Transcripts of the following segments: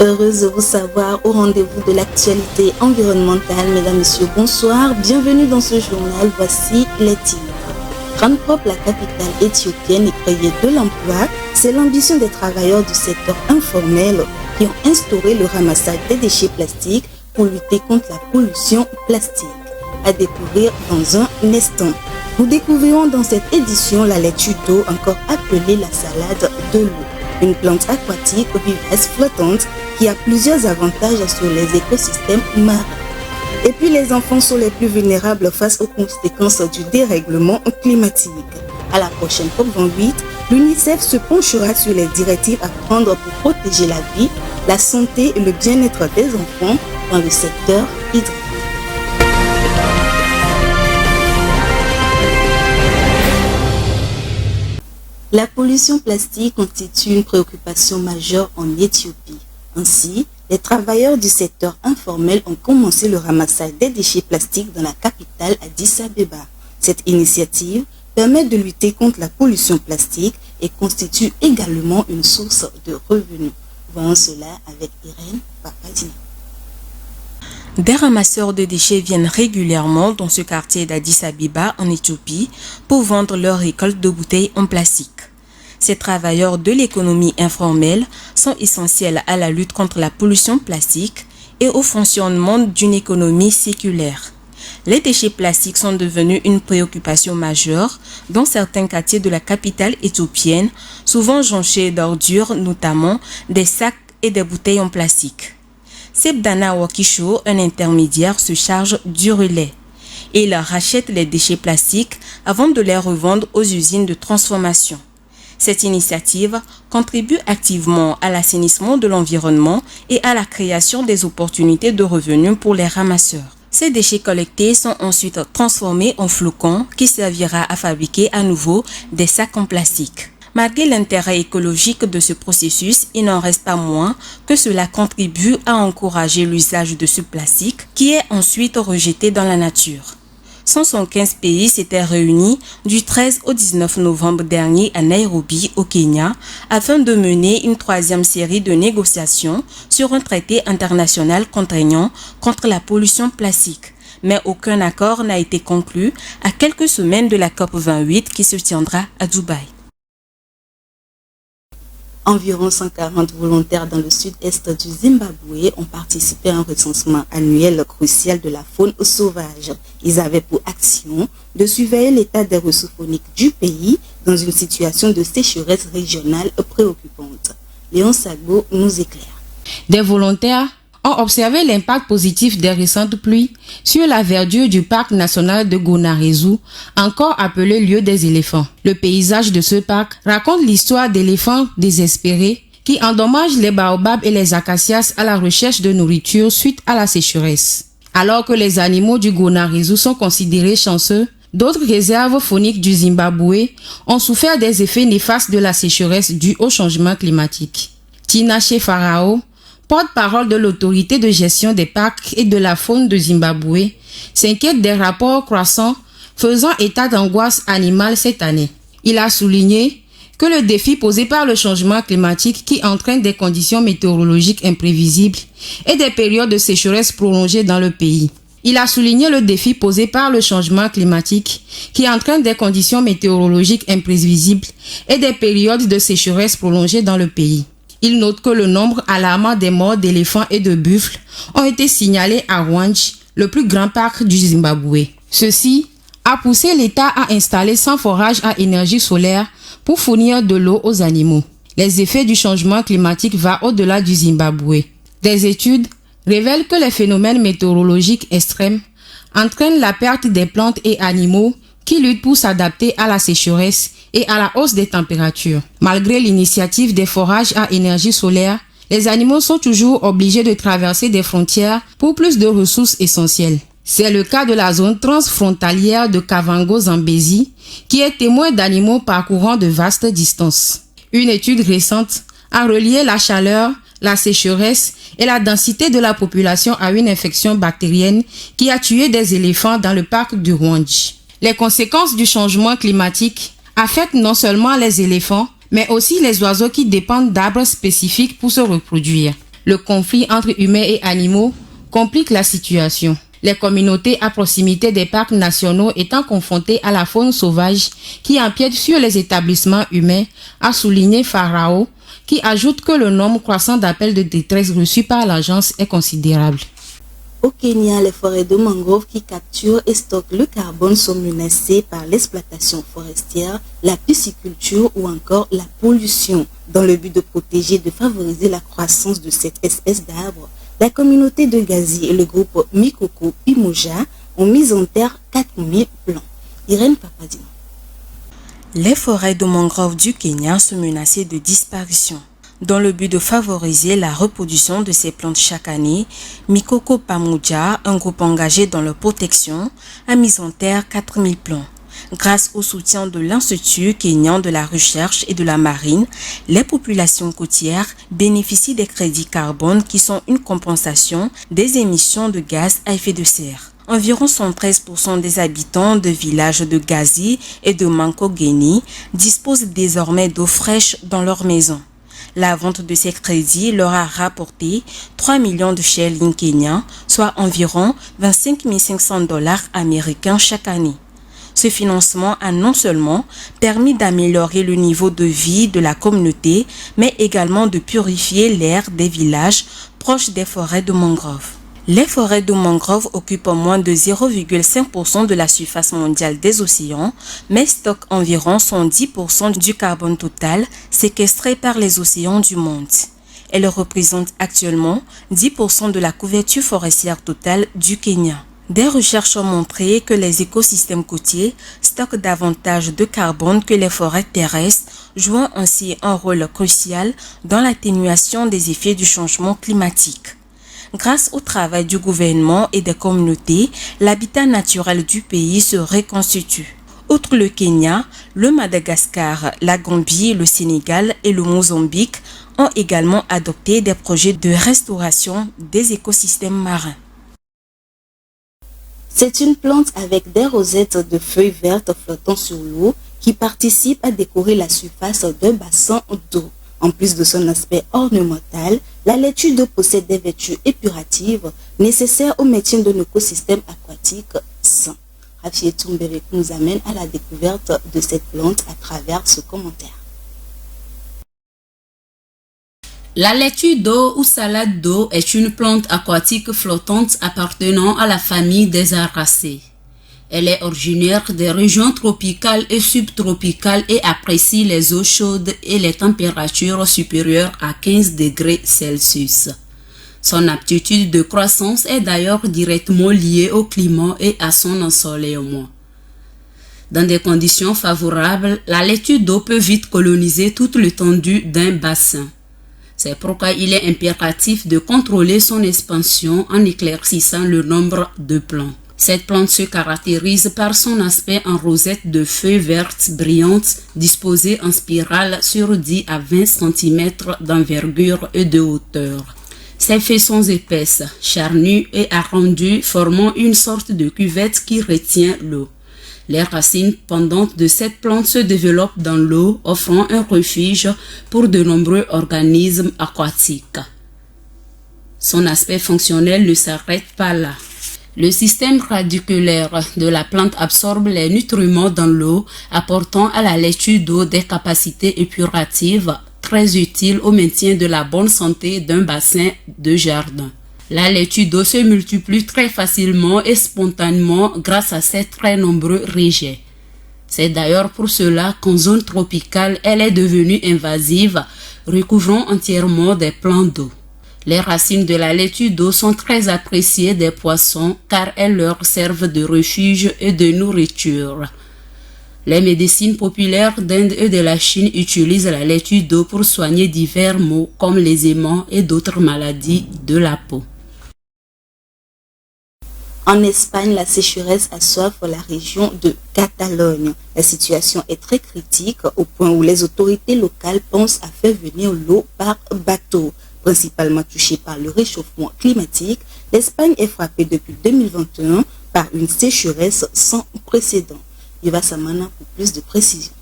Heureuse de vous savoir au rendez-vous de l'actualité environnementale. Mesdames, Messieurs, bonsoir. Bienvenue dans ce journal. Voici les titres. Rendre propre la capitale éthiopienne et créer de l'emploi, c'est l'ambition des travailleurs du secteur informel qui ont instauré le ramassage des déchets plastiques pour lutter contre la pollution plastique. À découvrir dans un instant. Nous découvrirons dans cette édition la laitue d'eau, encore appelée la salade de l'eau. Une plante aquatique vivace flottante qui a plusieurs avantages sur les écosystèmes marins. Et puis les enfants sont les plus vulnérables face aux conséquences du dérèglement climatique. À la prochaine COP28, l'UNICEF se penchera sur les directives à prendre pour protéger la vie, la santé et le bien-être des enfants dans le secteur hydrique. La pollution plastique constitue une préoccupation majeure en Éthiopie. Ainsi, les travailleurs du secteur informel ont commencé le ramassage des déchets plastiques dans la capitale Addis Abeba. Cette initiative permet de lutter contre la pollution plastique et constitue également une source de revenus. Voyons cela avec Irène Papadina. Des ramasseurs de déchets viennent régulièrement dans ce quartier d'Addis Abeba en Éthiopie pour vendre leur récolte de bouteilles en plastique. Ces travailleurs de l'économie informelle sont essentiels à la lutte contre la pollution plastique et au fonctionnement d'une économie circulaire. Les déchets plastiques sont devenus une préoccupation majeure dans certains quartiers de la capitale éthiopienne, souvent jonchés d'ordures, notamment des sacs et des bouteilles en plastique. Sebdana Wakisho, un intermédiaire, se charge du relais. Et il rachète les déchets plastiques avant de les revendre aux usines de transformation. Cette initiative contribue activement à l'assainissement de l'environnement et à la création des opportunités de revenus pour les ramasseurs. Ces déchets collectés sont ensuite transformés en flocons qui servira à fabriquer à nouveau des sacs en plastique. Malgré l'intérêt écologique de ce processus, il n'en reste pas moins que cela contribue à encourager l'usage de ce plastique qui est ensuite rejeté dans la nature. 175 pays s'étaient réunis du 13 au 19 novembre dernier à Nairobi, au Kenya, afin de mener une troisième série de négociations sur un traité international contraignant contre la pollution plastique. Mais aucun accord n'a été conclu à quelques semaines de la COP28 qui se tiendra à Dubaï. Environ 140 volontaires dans le sud-est du Zimbabwe ont participé à un recensement annuel crucial de la faune sauvage. Ils avaient pour action de surveiller l'état des ressources fauniques du pays dans une situation de sécheresse régionale préoccupante. Léon Sagbo nous éclaire. Des volontaires ont observé l'impact positif des récentes pluies sur la verdure du parc national de Gonarezu, encore appelé lieu des éléphants. Le paysage de ce parc raconte l'histoire d'éléphants désespérés qui endommagent les baobabs et les acacias à la recherche de nourriture suite à la sécheresse. Alors que les animaux du Gonarezu sont considérés chanceux, d'autres réserves fauniques du Zimbabwe ont souffert des effets néfastes de la sécheresse due au changement climatique. Tinashe Farao, porte-parole de l'autorité de gestion des parcs et de la faune de Zimbabwe, s'inquiète des rapports croissants faisant état d'angoisse animale cette année. Il a souligné que le défi posé par le changement climatique qui entraîne des conditions météorologiques imprévisibles et des périodes de sécheresse prolongées dans le pays. Il a souligné le défi posé par le changement climatique qui entraîne des conditions météorologiques imprévisibles et des périodes de sécheresse prolongées dans le pays. Il note que le nombre alarmant des morts d'éléphants et de buffles ont été signalés à Rwange, le plus grand parc du Zimbabwe. Ceci a poussé l'État à installer 100 forages à énergie solaire pour fournir de l'eau aux animaux. Les effets du changement climatique vont au-delà du Zimbabwe. Des études révèlent que les phénomènes météorologiques extrêmes entraînent la perte des plantes et animaux qui luttent pour s'adapter à la sécheresse et à la hausse des températures. Malgré l'initiative des forages à énergie solaire, les animaux sont toujours obligés de traverser des frontières pour plus de ressources essentielles. C'est le cas de la zone transfrontalière de Kavango-Zambézie, qui est témoin d'animaux parcourant de vastes distances. Une étude récente a relié la chaleur, la sécheresse et la densité de la population à une infection bactérienne qui a tué des éléphants dans le parc du Rwange. Les conséquences du changement climatique affectent non seulement les éléphants, mais aussi les oiseaux qui dépendent d'arbres spécifiques pour se reproduire. Le conflit entre humains et animaux complique la situation. Les communautés à proximité des parcs nationaux étant confrontées à la faune sauvage qui empiète sur les établissements humains, a souligné Farao, qui ajoute que le nombre croissant d'appels de détresse reçus par l'agence est considérable. Au Kenya, les forêts de mangrove qui capturent et stockent le carbone sont menacées par l'exploitation forestière, la pisciculture ou encore la pollution. Dans le but de protéger et de favoriser la croissance de cette espèce d'arbre, la communauté de Gazi et le groupe Mikoko Pimoja ont mis en terre 4000 plants. Irène Papadino. Les forêts de mangrove du Kenya sont menacées de disparition. Dans le but de favoriser la reproduction de ces plantes chaque année, Mikoko Pamoja, un groupe engagé dans leur protection, a mis en terre 4000 plants. Grâce au soutien de l'Institut kényan de la recherche et de la marine, les populations côtières bénéficient des crédits carbone qui sont une compensation des émissions de gaz à effet de serre. Environ 113% des habitants de villages de Gazi et de Mankogeni disposent désormais d'eau fraîche dans leur maison. La vente de ces crédits leur a rapporté 3 millions de shillings kenyans, soit environ 25 500 $ américains chaque année. Ce financement a non seulement permis d'améliorer le niveau de vie de la communauté, mais également de purifier l'air des villages proches des forêts de mangrove. Les forêts de mangrove occupent moins de 0,5% de la surface mondiale des océans, mais stockent environ 110% du carbone total séquestré par les océans du monde. Elles représentent actuellement 10% de la couverture forestière totale du Kenya. Des recherches ont montré que les écosystèmes côtiers stockent davantage de carbone que les forêts terrestres, jouant ainsi un rôle crucial dans l'atténuation des effets du changement climatique. Grâce au travail du gouvernement et des communautés, l'habitat naturel du pays se reconstitue. Outre le Kenya, le Madagascar, la Gambie, le Sénégal et le Mozambique ont également adopté des projets de restauration des écosystèmes marins. C'est une plante avec des rosettes de feuilles vertes flottant sur l'eau qui participe à décorer la surface d'un bassin d'eau. En plus de son aspect ornemental, la laitue d'eau possède des vertus épuratives nécessaires au maintien d'un écosystème aquatique sain. Rafié Toumbere nous amène à la découverte de cette plante à travers ce commentaire. La laitue d'eau ou salade d'eau est une plante aquatique flottante appartenant à la famille des Aracées. Elle est originaire des régions tropicales et subtropicales et apprécie les eaux chaudes et les températures supérieures à 15 degrés Celsius. Son aptitude de croissance est d'ailleurs directement liée au climat et à son ensoleillement. Dans des conditions favorables, la laitue d'eau peut vite coloniser toute l'étendue d'un bassin. C'est pourquoi il est impératif de contrôler son expansion en éclaircissant le nombre de plants. Cette plante se caractérise par son aspect en rosette de feuilles vertes brillantes disposées en spirale sur 10 à 20 cm d'envergure et de hauteur. Ses feuilles sont épaisses, charnues et arrondies, formant une sorte de cuvette qui retient l'eau. Les racines pendantes de cette plante se développent dans l'eau, offrant un refuge pour de nombreux organismes aquatiques. Son aspect fonctionnel ne s'arrête pas là. Le système radiculaire de la plante absorbe les nutriments dans l'eau, apportant à la laitue d'eau des capacités épuratives très utiles au maintien de la bonne santé d'un bassin de jardin. La laitue d'eau se multiplie très facilement et spontanément grâce à ses très nombreux rejets. C'est d'ailleurs pour cela qu'en zone tropicale, elle est devenue invasive, recouvrant entièrement des plans d'eau. Les racines de la laitue d'eau sont très appréciées des poissons car elles leur servent de refuge et de nourriture. Les médecines populaires d'Inde et de la Chine utilisent la laitue d'eau pour soigner divers maux comme les aimants et d'autres maladies de la peau. En Espagne, la sécheresse assoiffe la région de Catalogne. La situation est très critique au point où les autorités locales pensent à faire venir l'eau par bateau. Principalement touchée par le réchauffement climatique, l'Espagne est frappée depuis 2021 par une sécheresse sans précédent. Yuva Samana pour plus de précision.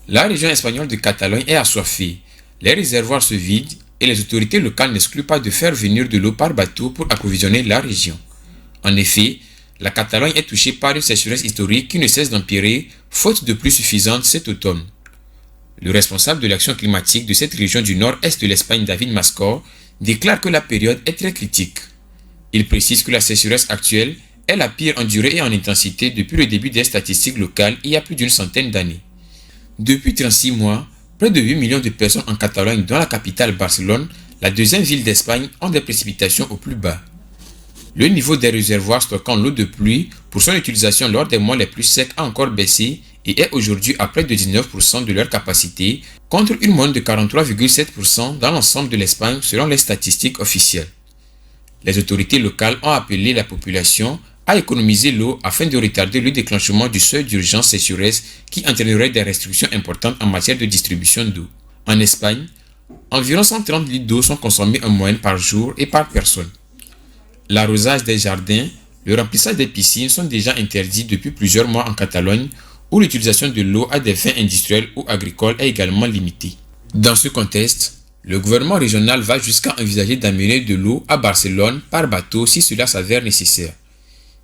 La région espagnole de Catalogne est assoiffée. Les réservoirs se vident et les autorités locales n'excluent pas de faire venir de l'eau par bateau pour approvisionner la région. En effet, la Catalogne est touchée par une sécheresse historique qui ne cesse d'empirer, faute de pluie suffisante cet automne. Le responsable de l'action climatique de cette région du nord-est de l'Espagne, David Mascor, déclare que la période est très critique. Il précise que la sécheresse actuelle est la pire en durée et en intensité depuis le début des statistiques locales il y a plus d'une centaine d'années. Depuis 36 mois, près de 8 millions de personnes en Catalogne, dont la capitale Barcelone, la deuxième ville d'Espagne, ont des précipitations au plus bas. Le niveau des réservoirs stockant l'eau de pluie pour son utilisation lors des mois les plus secs a encore baissé et est aujourd'hui à près de 19% de leur capacité, contre une moyenne de 43,7% dans l'ensemble de l'Espagne selon les statistiques officielles. Les autorités locales ont appelé la population à économiser l'eau afin de retarder le déclenchement du seuil d'urgence sécheresse qui entraînerait des restrictions importantes en matière de distribution d'eau. En Espagne, environ 130 litres d'eau sont consommés en moyenne par jour et par personne. L'arrosage des jardins, le remplissage des piscines sont déjà interdits depuis plusieurs mois en Catalogne, où l'utilisation de l'eau à des fins industrielles ou agricoles est également limitée. Dans ce contexte, le gouvernement régional va jusqu'à envisager d'amener de l'eau à Barcelone par bateau si cela s'avère nécessaire.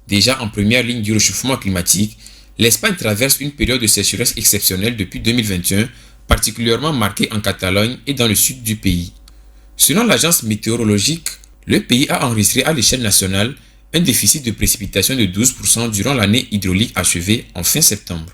Déjà en première ligne du réchauffement climatique, l'Espagne traverse une période de sécheresse exceptionnelle depuis 2021, particulièrement marquée en Catalogne et dans le sud du pays. Selon l'agence météorologique, le pays a enregistré à l'échelle nationale un déficit de précipitation de 12% durant l'année hydraulique achevée en fin septembre.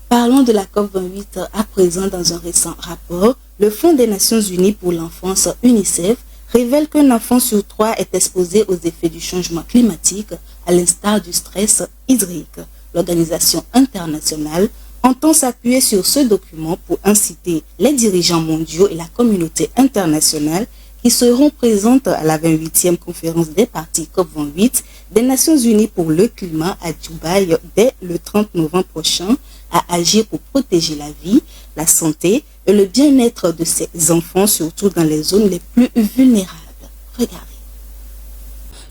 Parlons de la COP28 à présent. Dans un récent rapport, le Fonds des Nations Unies pour l'enfance UNICEF révèle qu'un enfant sur 3 est exposé aux effets du changement climatique, à l'instar du stress hydrique. L'organisation internationale entend s'appuyer sur ce document pour inciter les dirigeants mondiaux et la communauté internationale qui seront présentes à la 28e conférence des parties COP28 des Nations Unies pour le climat à Dubaï dès le 30 novembre prochain à agir pour protéger la vie, la santé et le bien-être de ces enfants, surtout dans les zones les plus vulnérables. Regardez.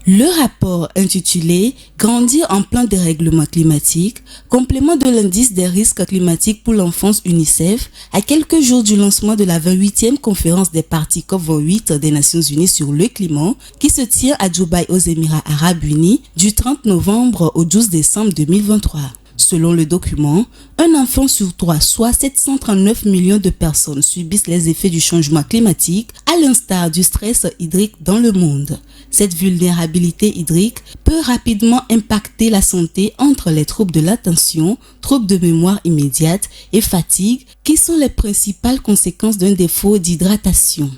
Le rapport intitulé « Grandir en plein dérèglement climatique », complément de l'indice des risques climatiques pour l'enfance UNICEF, à quelques jours du lancement de la 28e conférence des parties COP28 des Nations Unies sur le climat, qui se tient à Dubaï aux Émirats Arabes Unis du 30 novembre au 12 décembre 2023. Selon le document, un enfant sur 3, soit 739 millions de personnes, subissent les effets du changement climatique, à l'instar du stress hydrique dans le monde. Cette vulnérabilité hydrique peut rapidement impacter la santé entre les troubles de l'attention, troubles de mémoire immédiate et fatigue, qui sont les principales conséquences d'un défaut d'hydratation.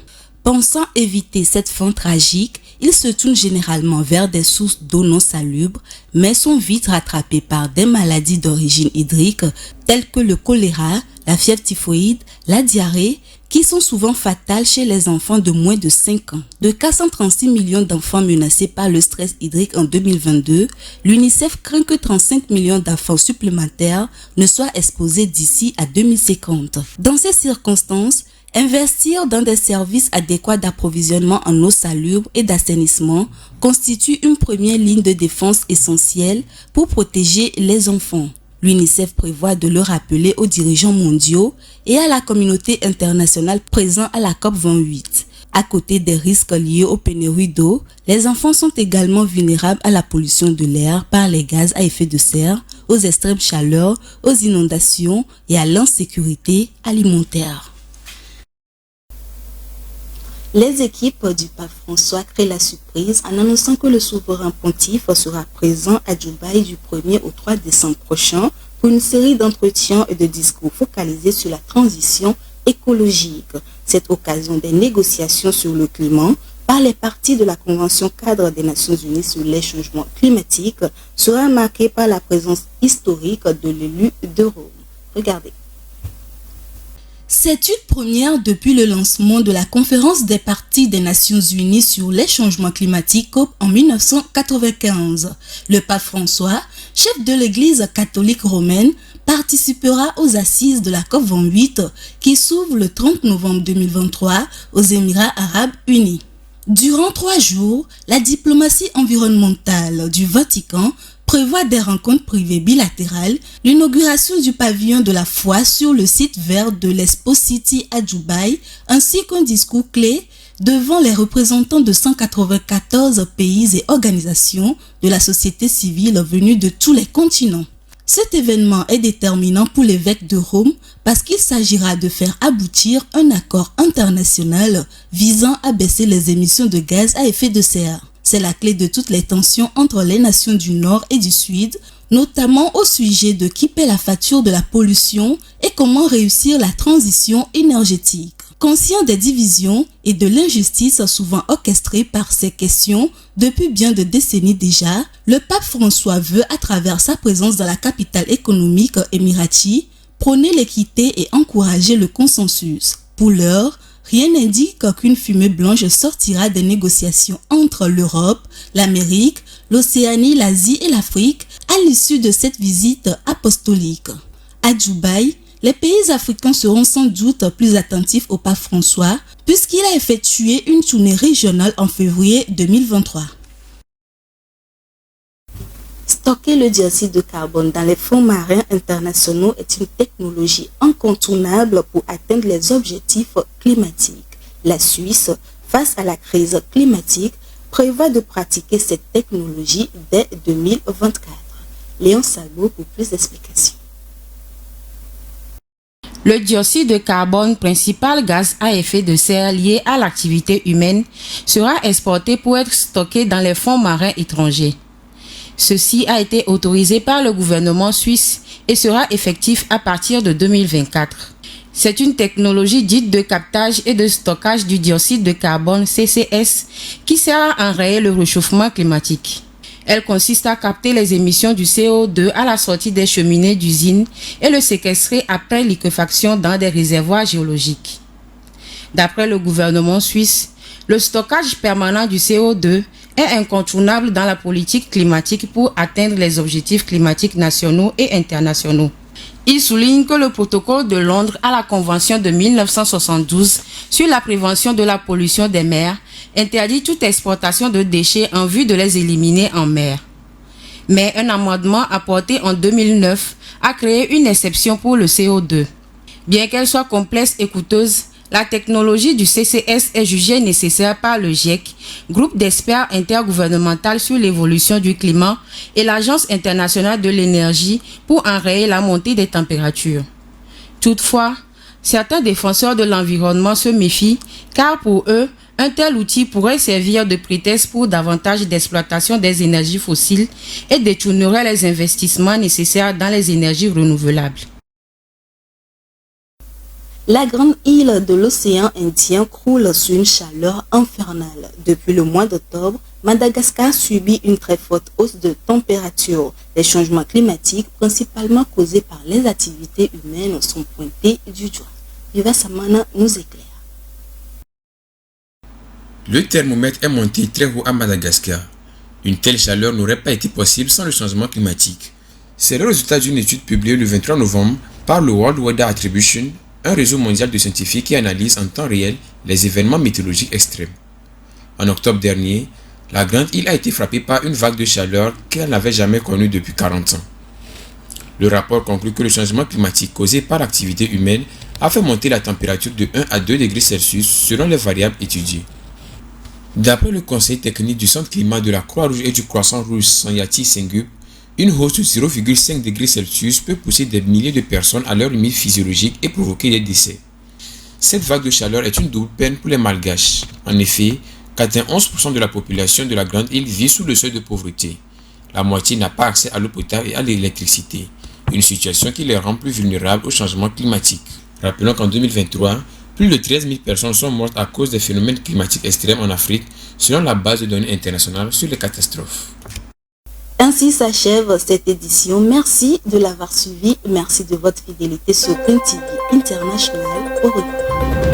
Pensant éviter cette fin tragique, ils se tournent généralement vers des sources d'eau non salubres, mais sont vite rattrapés par des maladies d'origine hydrique telles que le choléra, la fièvre typhoïde, la diarrhée, qui sont souvent fatales chez les enfants de moins de 5 ans. De 436 millions d'enfants menacés par le stress hydrique en 2022, l'UNICEF craint que 35 millions d'enfants supplémentaires ne soient exposés d'ici à 2050. Dans ces circonstances, investir dans des services adéquats d'approvisionnement en eau salubre et d'assainissement constitue une première ligne de défense essentielle pour protéger les enfants. L'UNICEF prévoit de le rappeler aux dirigeants mondiaux et à la communauté internationale présente à la COP28. À côté des risques liés aux pénuries d'eau, les enfants sont également vulnérables à la pollution de l'air par les gaz à effet de serre, aux extrêmes chaleurs, aux inondations et à l'insécurité alimentaire. Les équipes du pape François créent la surprise en annonçant que le souverain pontife sera présent à Dubaï du 1er au 3 décembre prochain pour une série d'entretiens et de discours focalisés sur la transition écologique. Cette occasion des négociations sur le climat par les parties de la Convention cadre des Nations Unies sur les changements climatiques sera marquée par la présence historique de l'élu de Rome. Regardez. C'est une première depuis le lancement de la conférence des parties des Nations Unies sur les changements climatiques COP en 1995. Le pape François, chef de l'Église catholique romaine, participera aux assises de la COP28 qui s'ouvre le 30 novembre 2023 aux Émirats Arabes Unis. Durant 3 jours, la diplomatie environnementale du Vatican prévoit des rencontres privées bilatérales, l'inauguration du pavillon de la foi sur le site vert de l'Expo City à Dubaï, ainsi qu'un discours clé devant les représentants de 194 pays et organisations de la société civile venus de tous les continents. Cet événement est déterminant pour l'évêque de Rome parce qu'il s'agira de faire aboutir un accord international visant à baisser les émissions de gaz à effet de serre. C'est la clé de toutes les tensions entre les nations du Nord et du Sud, notamment au sujet de qui paie la facture de la pollution et comment réussir la transition énergétique. Conscient des divisions et de l'injustice souvent orchestrées par ces questions depuis bien de décennies déjà, le pape François veut, à travers sa présence dans la capitale économique émiratie, prôner l'équité et encourager le consensus. Pour l'heure, rien n'indique qu'une fumée blanche sortira des négociations entre l'Europe, l'Amérique, l'Océanie, l'Asie et l'Afrique à l'issue de cette visite apostolique. À Dubaï, les pays africains seront sans doute plus attentifs au pape François puisqu'il a effectué une tournée régionale en février 2023. Stocker le dioxyde de carbone dans les fonds marins internationaux est une technologie incontournable pour atteindre les objectifs climatiques. La Suisse, face à la crise climatique, prévoit de pratiquer cette technologie dès 2024. Léon Salbo pour plus d'explications. Le dioxyde de carbone, principal gaz à effet de serre lié à l'activité humaine, sera exporté pour être stocké dans les fonds marins étrangers. Ceci a été autorisé par le gouvernement suisse et sera effectif à partir de 2024. C'est une technologie dite de captage et de stockage du dioxyde de carbone CCS qui sert à enrayer le réchauffement climatique. Elle consiste à capter les émissions du CO2 à la sortie des cheminées d'usines et le séquestrer après liquéfaction dans des réservoirs géologiques. D'après le gouvernement suisse, le stockage permanent du CO2 est incontournable dans la politique climatique pour atteindre les objectifs climatiques nationaux et internationaux. Il souligne que le protocole de Londres à la Convention de 1972 sur la prévention de la pollution des mers interdit toute exportation de déchets en vue de les éliminer en mer. Mais un amendement apporté en 2009 a créé une exception pour le CO2. Bien qu'elle soit complexe et coûteuse, la technologie du CCS est jugée nécessaire par le GIEC, groupe d'experts intergouvernemental sur l'évolution du climat, et l'Agence internationale de l'énergie pour enrayer la montée des températures. Toutefois, certains défenseurs de l'environnement se méfient car pour eux, un tel outil pourrait servir de prétexte pour davantage d'exploitation des énergies fossiles et détournerait les investissements nécessaires dans les énergies renouvelables. La grande île de l'océan Indien croule sous une chaleur infernale. Depuis le mois d'octobre, Madagascar subit une très forte hausse de température. Les changements climatiques, principalement causés par les activités humaines, sont pointés du doigt. Viva Samana nous éclaire. Le thermomètre est monté très haut à Madagascar. Une telle chaleur n'aurait pas été possible sans le changement climatique. C'est le résultat d'une étude publiée le 23 novembre par le World Weather Attribution, un réseau mondial de scientifiques qui analyse en temps réel les événements météorologiques extrêmes. En octobre dernier, la grande île a été frappée par une vague de chaleur qu'elle n'avait jamais connue depuis 40 ans. Le rapport conclut que le changement climatique causé par l'activité humaine a fait monter la température de 1 à 2 degrés Celsius selon les variables étudiées. D'après le conseil technique du Centre climat de la Croix-Rouge et du Croissant-Rouge Sanyati Sengup, une hausse de 0,5 degrés Celsius peut pousser des milliers de personnes à leur limite physiologique et provoquer des décès. Cette vague de chaleur est une double peine pour les Malgaches. En effet, 91% de la population de la grande île vit sous le seuil de pauvreté. La moitié n'a pas accès à l'eau potable et à l'électricité, une situation qui les rend plus vulnérables au changement climatique. Rappelons qu'en 2023, plus de 13 000 personnes sont mortes à cause des phénomènes climatiques extrêmes en Afrique, selon la base de données internationale sur les catastrophes. Ainsi s'achève cette édition. Merci de l'avoir suivi. Merci de votre fidélité sur Print TV International. Au revoir.